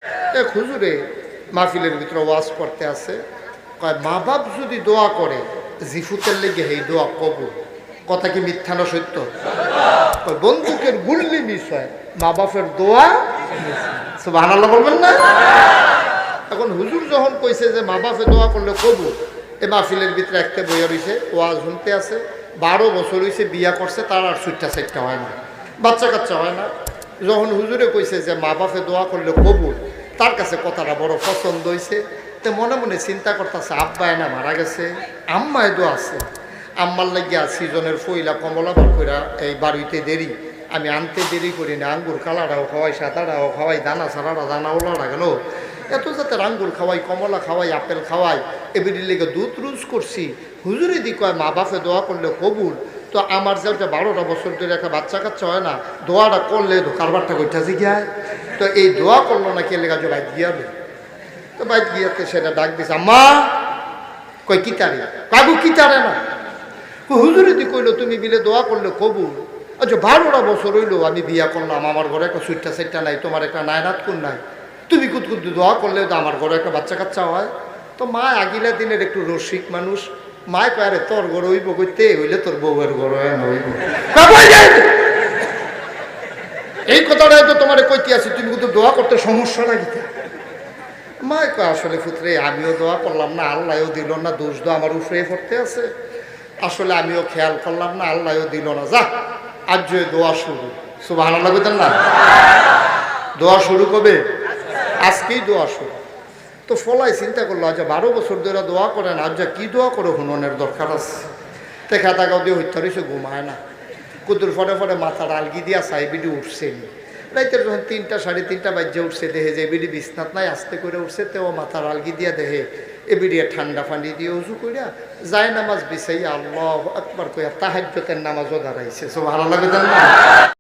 এক হুজুরে মাহফিলের ভিতরে ওয়াজ করতে আছে, কয় মা বাপ যদি দোয়া করে জিফুতের লেগে এই দোয়া কবুল। কথা কি মিথ্যা না সত্য? কয় বন্দুকের গুল্লি মিস হয়, মা বাপের দোয়া সুবহানাল্লাহ বলবেন না? এখন হুজুর যখন কইছে যে মা বাপে দোয়া করলে কবুল, এ মাহফিলের ভিতরে একটা বইয়া রয়েছে, ওয়াজ শুনতে আছে, 12 বছর হয়েছে, বিয়া করছে, তার আর সুইটটা সাইটটা হয় না, বাচ্চা কাচ্চা হয় না। যখন হুজুরে কইছে যে মা বাপে দোয়া করলে কবুল, তার কাছে কথাটা বড় পছন্দ হয়েছে। তো মনে মনে চিন্তা করতেছে, আব্বায় না মারা গেছে, আম্মায় দোয়া আছে, আম্মার লাগিয়া সিজনের ফইলা কমলা বার কইরা এই বাড়িতে দেরি, আমি আনতে দেরি করি না, আঙ্গুর কালাটাও খাওয়াই, সাদাটাও খাওয়াই, দানা সারাটা দানা ওলাটা গেল, এত যাতে আঙ্গুর খাওয়াই, কমলা খাওয়াই, আপেল খাওয়াই, এবিডির লেগে দুধ রুজ করছি। হুজুরে দি কয় মা বাপে দোয়া করলে কবুল। তো আমার যে 12টা বছর ধরে একটা বাচ্চা কাচ্চা হয় না, দোয়াটা করলে কারবারটা কইতাছে গিয়ায়, তো এই দোয়া করলো না কে লেগা যে বাইক গিয়াবে। তো বাইক গিয়াতে সেটা ডাক দিছে, আম্মা। কয় কিতারে? কাকু কিতারে না। হুজুরে দি কইলো তুমি বিলে দোয়া করলে কবুল। আচ্ছা 12টা বছর হইলো আমি বিয়া করলাম, আমার ঘরে একটা সুইটটা সাইটটা নাই, তোমার একটা নায়নাত কোন নাই, তুমি কুতকুত দোয়া করলে তো আমার ঘরে একটা বাচ্চা কাচ্চা হয়। তো মা আগিলা দিনের একটু রসিক মানুষ, মায় কয় আরে তোর ঘর হইব কইতে, হইলে তোর বউয়ের ঘর হইব। এই কথাটা তো তোমার কইতে আছি, তুমি কিন্তু দোয়া করতে সমস্যা লাগিতে। মায় কয় আসলে পুত্রে আমিও দোয়া করলাম না, আল্লাহও দিল না, দোষ দো আমার উপরে পড়তে আছে, আসলে আমিও খেয়াল করলাম না, আল্লাহও দিল না, যা আজ দোয়া শুরু। সুবহানাল্লাহ কইতেন না? দোয়া শুরু কবে? আজকেই দোয়া শুরু। তো ফলাই চিন্তা করলো, আচ্ছা 12 বছর ধরে দোয়া করেন, আজ কি দোয়া করে হুননের দরকার আছে। তে খাতা গাও দিয়ে হইতে সে ঘুমায় না, কুতুর ফটে ফটে মাথার আলগি দিয়া চাই বিডি উঠছে। রাইতের যখন 3টা 3:30 বাজে উঠছে, দেহে যে বিডি বিছনাত নাই, আস্তে করে উঠছে, তেও মাথার আলগি দিয়া দেহে এবিডিয়া ঠান্ডা পানি দিয়ে উজু কইরা যায় নামাজ বিছাইয়া আল্লাহু আকবার কইয়া তাহাজ্জুদের নামাজও দাঁড়াইছে। সুবহানাল্লাহ।